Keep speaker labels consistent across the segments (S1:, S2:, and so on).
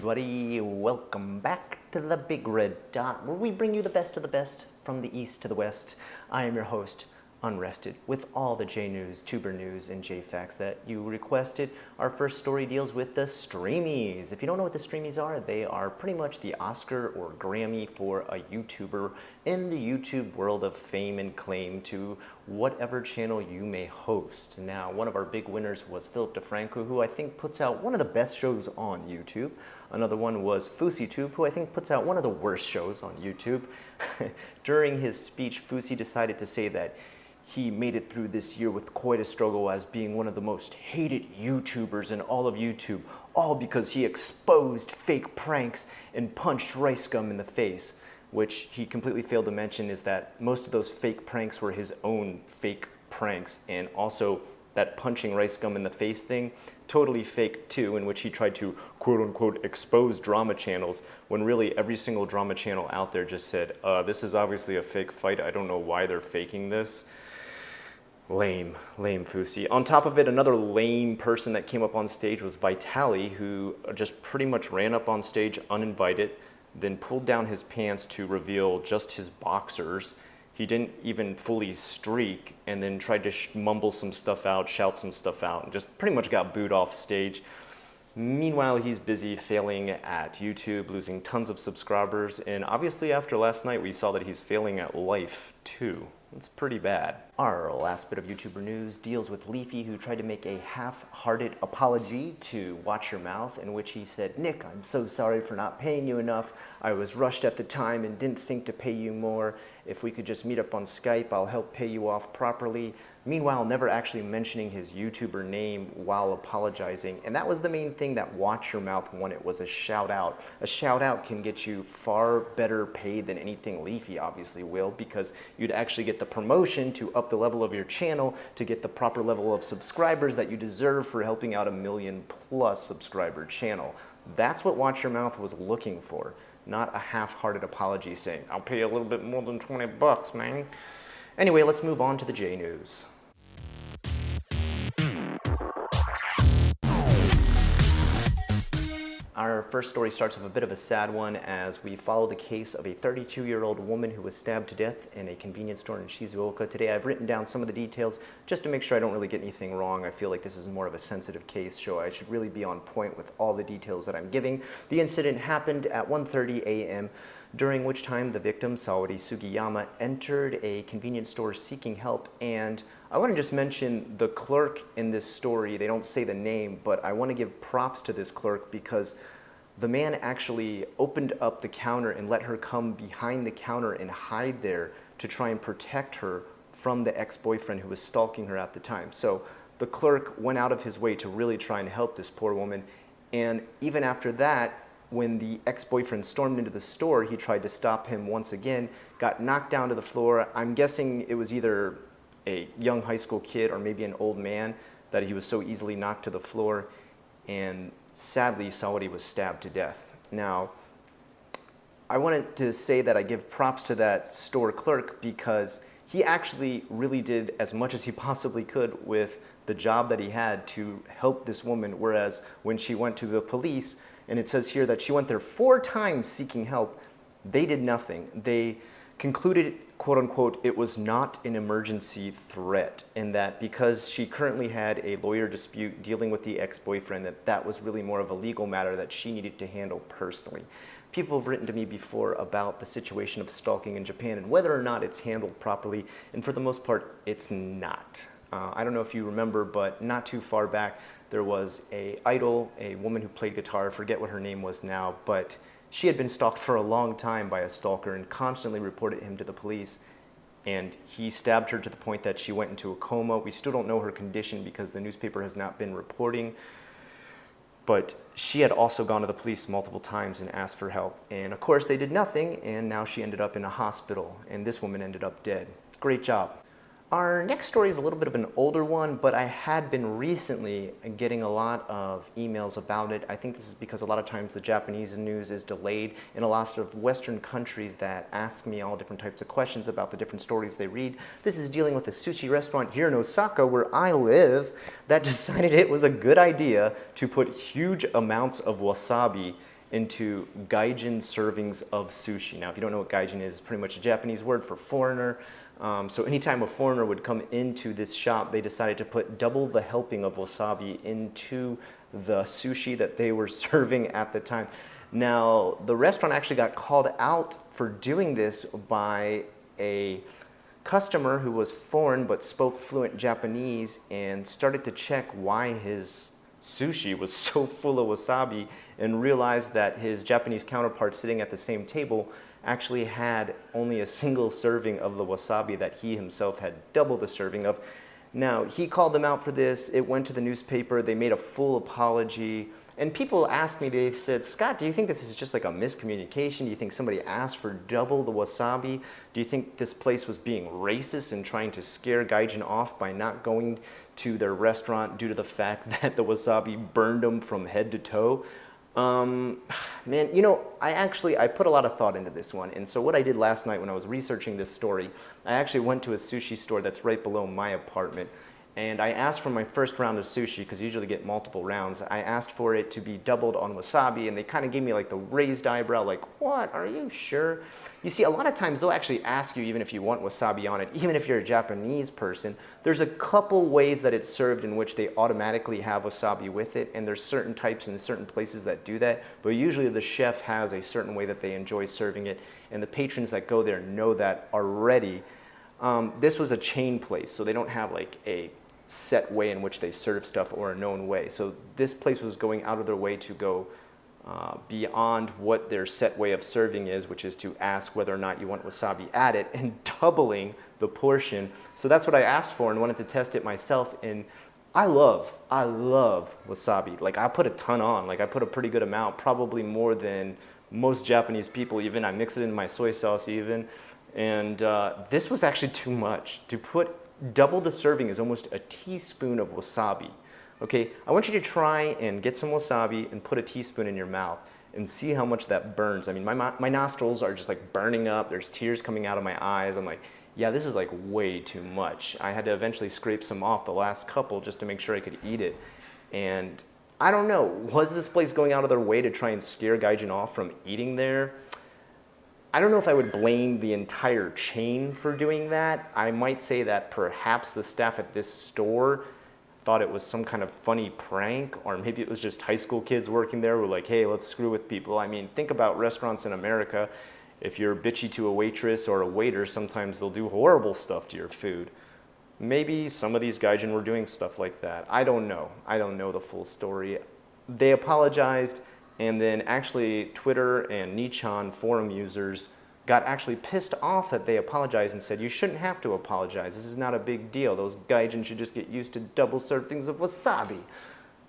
S1: everybody, welcome back to the Big Red Dot, where we bring you the best of the best from the east to the west. I am your host, Unrested, with all the J-News, Tuber News, and J-Facts that you requested. Our first story deals with the Streamies. If you don't know what the Streamies are, they are pretty much the Oscar or Grammy for a YouTuber in the YouTube world of fame and claim to whatever channel you may host. Now, one of our big winners was Philip DeFranco, who I think puts out one of the best shows on YouTube. Another one was FouseyTube, who I think puts out one of the worst shows on YouTube. During his speech, Fousey decided to say that he made it through this year with quite a struggle as being one of the most hated YouTubers in all of YouTube, all because he exposed fake pranks and punched rice gum in the face. Which he completely failed to mention is that most of those fake pranks were his own fake pranks, and also that punching rice gum in the face thing, totally fake too, in which he tried to quote-unquote expose drama channels, when really every single drama channel out there just said, this is obviously a fake fight, I don't know why they're faking this. Lame Fousey. On top of it, another lame person that came up on stage was Vitali, who just pretty much ran up on stage uninvited, then pulled down his pants to reveal just his boxers. He didn't even fully streak, and then tried to mumble some stuff out, shout some stuff out, and just pretty much got booed off stage. Meanwhile, he's busy failing at YouTube, losing tons of subscribers, and obviously after last night we saw that he's failing at life too. It's pretty bad. Our last bit of YouTuber news deals with Leafy, who tried to make a half-hearted apology to Watch Your Mouth, in which he said, "Nick, I'm so sorry for not paying you enough. I was rushed at the time and didn't think to pay you more. If we could just meet up on Skype, I'll help pay you off properly." Meanwhile, never actually mentioning his YouTuber name while apologizing. And that was the main thing that Watch Your Mouth wanted, was a shout out. A shout out can get you far better paid than anything Leafy obviously will, because you'd actually get the promotion to up the level of your channel to get the proper level of subscribers that you deserve for helping out a 1 million+ subscriber channel. That's what Watch Your Mouth was looking for, not a half-hearted apology saying, "I'll pay you a little bit more than 20 bucks, man." Anyway, let's move on to the J-News. Our first story starts with a bit of a sad one, as we follow the case of a 32-year-old woman who was stabbed to death in a convenience store in Shizuoka. Today I've written down some of the details just to make sure I don't really get anything wrong. I feel like this is more of a sensitive case, so I should really be on point with all the details that I'm giving. The incident happened at 1:30 a.m., during which time the victim, Saori Sugiyama, entered a convenience store seeking help. And I want to just mention the clerk in this story. They don't say the name, but I want to give props to this clerk, because the man actually opened up the counter and let her come behind the counter and hide there to try and protect her from the ex-boyfriend who was stalking her at the time. So the clerk went out of his way to really try and help this poor woman. And even after that, when the ex-boyfriend stormed into the store, he tried to stop him once again, got knocked down to the floor. I'm guessing it was either a young high school kid or maybe an old man that he was so easily knocked to the floor, and sadly Saori was stabbed to death. Now, I wanted to say that I give props to that store clerk, because he actually really did as much as he possibly could with the job that he had to help this woman, whereas when she went to the police, and it says here that she went there 4 times seeking help, they did nothing. They concluded, quote unquote, it was not an emergency threat, and that because she currently had a lawyer dispute dealing with the ex-boyfriend, that was really more of a legal matter that she needed to handle personally. People have written to me before about the situation of stalking in Japan and whether or not it's handled properly, and for the most part, it's not. I don't know if you remember, but not too far back, there was a idol, a woman who played guitar, I forget what her name was now, but she had been stalked for a long time by a stalker and constantly reported him to the police, and he stabbed her to the point that she went into a coma. We still don't know her condition because the newspaper has not been reporting, but she had also gone to the police multiple times and asked for help, and of course they did nothing, and now she ended up in a hospital, and this woman ended up dead. Great job. Our next story is a little bit of an older one, but I had been recently getting a lot of emails about it. I think this is because a lot of times the Japanese news is delayed in a lot of Western countries that ask me all different types of questions about the different stories they read. This is dealing with a sushi restaurant here in Osaka, where I live, that decided it was a good idea to put huge amounts of wasabi into gaijin servings of sushi. Now, if you don't know what gaijin is, it's pretty much a Japanese word for foreigner. So anytime a foreigner would come into this shop, they decided to put double the helping of wasabi into the sushi that they were serving at the time. Now, the restaurant actually got called out for doing this by a customer who was foreign but spoke fluent Japanese and started to check why his sushi was so full of wasabi and realized that his Japanese counterpart sitting at the same table actually had only a single serving of the wasabi that he himself had double the serving of. Now, he called them out for this. It went to the newspaper. They made a full apology. And people asked me, they said, Scott, do you think this is just like a miscommunication? Do you think somebody asked for double the wasabi? Do you think this place was being racist and trying to scare gaijin off by not going to their restaurant due to the fact that the wasabi burned them from head to toe? Man, you know, I put a lot of thought into this one. And so what I did last night when I was researching this story, I actually went to a sushi store that's right below my apartment. And I asked for my first round of sushi, because you usually get multiple rounds. I asked for it to be doubled on wasabi, and they kind of gave me like the raised eyebrow, like, what, are you sure? You see, a lot of times they'll actually ask you even if you want wasabi on it, even if you're a Japanese person. There's a couple ways that it's served in which they automatically have wasabi with it, and there's certain types in certain places that do that, but usually the chef has a certain way that they enjoy serving it, and the patrons that go there know that already. This was a chain place, so they don't have like a set way in which they serve stuff or a known way. So this place was going out of their way to go beyond what their set way of serving is, which is to ask whether or not you want wasabi added and doubling the portion. So that's what I asked for and wanted to test it myself. And I love wasabi. Like, I put a ton on. Like, I put a pretty good amount, probably more than most Japanese people even. I mix it in my soy sauce even. And this was actually too much. To put double the serving is almost a teaspoon of wasabi. Okay, I want you to try and get some wasabi and put a teaspoon in your mouth and see how much that burns. I mean, my nostrils are just like burning up. There's tears coming out of my eyes. I'm like, yeah, this is like way too much. I had to eventually scrape some off the last couple just to make sure I could eat it. And I don't know, was this place going out of their way to try and scare gaijin off from eating there? I don't know if I would blame the entire chain for doing that. I might say that perhaps the staff at this store thought it was some kind of funny prank, or maybe it was just high school kids working there who were like, hey, let's screw with people. I mean, think about restaurants in America. If you're bitchy to a waitress or a waiter, sometimes they'll do horrible stuff to your food. Maybe some of these gaijin were doing stuff like that. I don't know. I don't know the full story. They apologized. And then actually Twitter and Nichan forum users got actually pissed off that they apologized and said, you shouldn't have to apologize. This is not a big deal. Those gaijin should just get used to double servings of wasabi.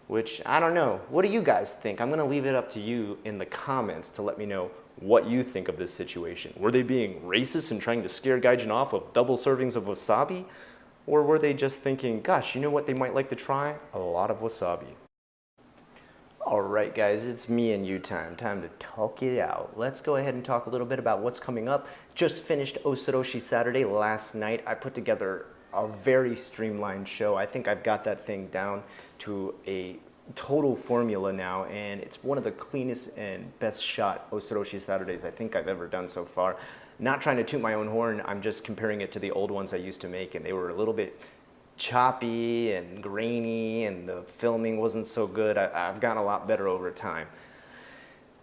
S1: Which, I don't know. What do you guys think? I'm going to leave it up to you in the comments to let me know what you think of this situation. Were they being racist and trying to scare gaijin off with double servings of wasabi? Or were they just thinking, gosh, you know what they might like to try? A lot of wasabi. Alright guys, it's me and you time to talk it out. Let's go ahead and talk a little bit about what's coming up. Just finished Osoroshi Saturday last night. I put together a very streamlined show. I think I've got that thing down to a total formula now, and it's one of the cleanest and best shot Osoroshi Saturdays I think I've ever done so far. Not trying to toot my own horn, I'm just comparing it to the old ones I used to make, and they were a little bit choppy and grainy, and the filming wasn't so good. I've gotten a lot better over time.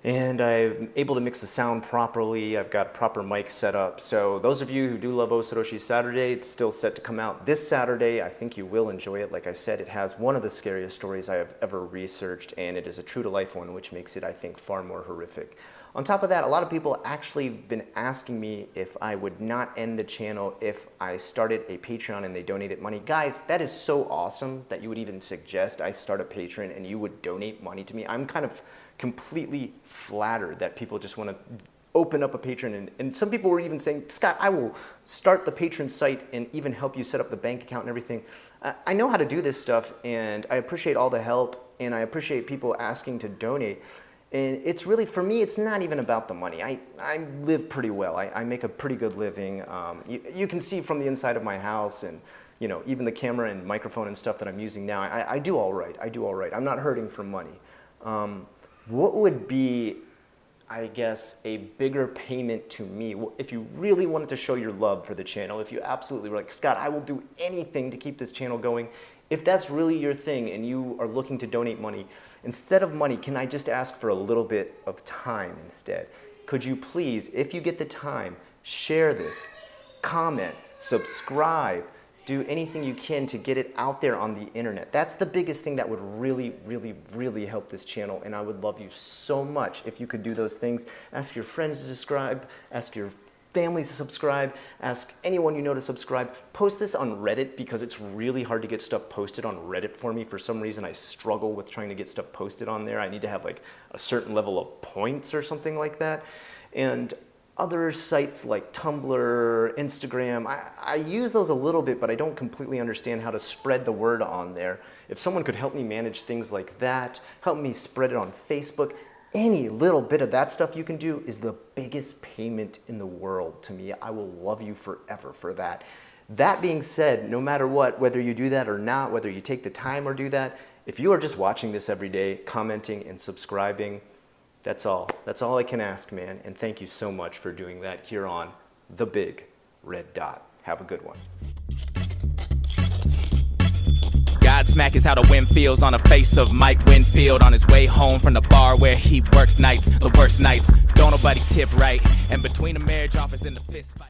S1: And I'm able to mix the sound properly. I've got proper mic set up. So those of you who do love Osoroshi Saturday, it's still set to come out this Saturday. I think you will enjoy it. Like I said, it has one of the scariest stories I have ever researched, and it is a true-to-life one, which makes it, I think, far more horrific. On top of that, a lot of people actually have been asking me if I would not end the channel if I started a Patreon and they donated money. Guys, that is so awesome that you would even suggest I start a Patreon and you would donate money to me. I'm kind of completely flattered that people just want to open up a Patreon. And some people were even saying, Scott, I will start the Patreon site and even help you set up the bank account and everything. I know how to do this stuff, and I appreciate all the help, and I appreciate people asking to donate. And it's really, for me, it's not even about the money. I live pretty well. I make a pretty good living. You can see from the inside of my house, and you know, even the camera and microphone and stuff that I'm using now, I do all right. I do all right. I'm not hurting for money. What would be I guess, a bigger payment to me. If you really wanted to show your love for the channel, if you absolutely were like, Scott, I will do anything to keep this channel going. If that's really your thing and you are looking to donate money, instead of money, can I just ask for a little bit of time instead? Could you please, if you get the time, share this, comment, subscribe, do anything you can to get it out there on the internet. That's the biggest thing that would really, really, really help this channel, and I would love you so much if you could do those things. Ask your friends to subscribe, ask your families to subscribe, ask anyone you know to subscribe. Post this on Reddit because it's really hard to get stuff posted on Reddit for me. For some reason, I struggle with trying to get stuff posted on there. I need to have like a certain level of points or something like that. And other sites like Tumblr, Instagram, I use those a little bit, but I don't completely understand how to spread the word on there. If someone could help me manage things like that, help me spread it on Facebook, any little bit of that stuff you can do is the biggest payment in the world to me. I will love you forever for that. That being said, no matter what, whether you do that or not, whether you take the time or do that, if you are just watching this every day, commenting and subscribing, that's all. That's all I can ask, man. And thank you so much for doing that here on The Big Red Dot. Have a good one.
S2: Godsmack is how the wind feels on the face of Mike Winfield on his way home from the bar where he works nights, the worst nights. Don't nobody tip right. And between the marriage office and the fist fight.